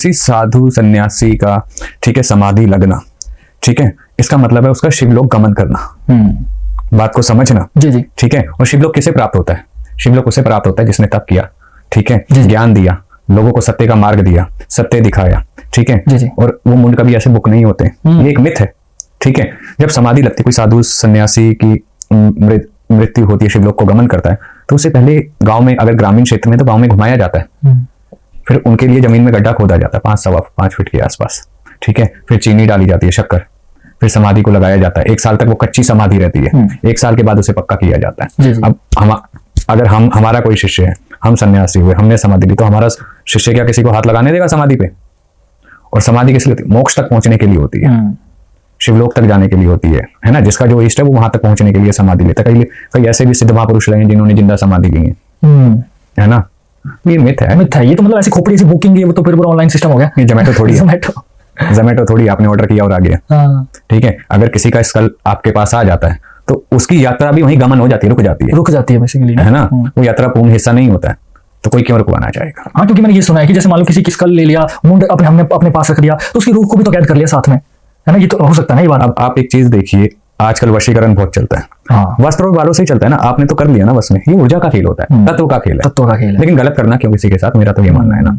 किसी साधु सन्यासी का, ठीक है, समाधि लगना, ठीक है, इसका मतलब है उसका शिवलोक गमन करना। बात को समझना। जी जी। ठीक है। और शिवलोक किसे प्राप्त होता है? शिवलोक उसे प्राप्त होता है जिसने तप किया, ठीक है, ज्ञान दिया, लोगों को सत्य का मार्ग दिया, सत्य दिखाया, ठीक है। जी जी। और वो मुंड कभी ऐसे बुक नहीं होते, ये एक मिथ है, ठीक है। जब समाधि लगती, कोई साधु सन्यासी की मृत्यु होती है, शिवलोक को गमन करता है, तो उससे पहले गांव में, अगर ग्रामीण क्षेत्र में, तो गांव में घुमाया जाता है। फिर उनके लिए जमीन में गड्ढा खोदा जाता है 5 फीट के आसपास, ठीक है। फिर चीनी डाली जाती है, शक्कर, फिर समाधि को लगाया जाता है। 1 साल तक वो कच्ची समाधि रहती है, 1 साल के बाद उसे पक्का किया जाता है। जी जी। अब अगर हमारा कोई शिष्य है, हम सन्यासी हुए, हमने समाधि ली, तो हमारा शिष्य क्या किसी को हाथ लगाने देगा समाधि पे? और समाधि किस लिए होती है? मोक्ष तक पहुंचने के लिए होती है, शिवलोक तक जाने के लिए होती है ना। जिसका जो इष्ट है वो वहां तक पहुंचने के लिए समाधि लेता है। कई ऐसे भी सिद्ध महापुरुष रहे हैं जिन्होंने जिंदा समाधि ली है ना। ये मिथ है। मिथ है ये तो, मतलब ऐसी खोपड़ी से बुकिंग है, वो तो फिर पूरा ऑनलाइन सिस्टम हो गया। ये जोमेटो थोड़ी है। जोमेटो थोड़ी, आपने ऑर्डर किया और आ गया, ठीक है। अगर किसी का स्कल आपके पास आ जाता है तो उसकी यात्रा भी वहीं गमन हो जाती है, रुक जाती है बेसिकली, है ना। वो यात्रा पूर्ण हिस्सा नहीं होता है, तो कोई क्यों रुकवाना चाहेगा? हाँ, क्योंकि मैंने ये सुना है कि जैसे मान लो किसी की स्कल ले लिया, मुंड हमने अपने पास रख लिया, तो उसकी रूह को भी तो कैद कर लिया साथ में, है ना। ये तो हो सकता है ना ये बात। अब आप एक चीज देखिए, आजकल वशीकरण बहुत चलता है। हाँ। वस्त्र और बालों से ही चलता है ना। आपने तो कर लिया ना, बस में ये ऊर्जा का खेल होता है, तत्व का खेल है, तत्व का खेल है। लेकिन गलत करना क्यों किसी के साथ? मेरा तो ये मानना है ना।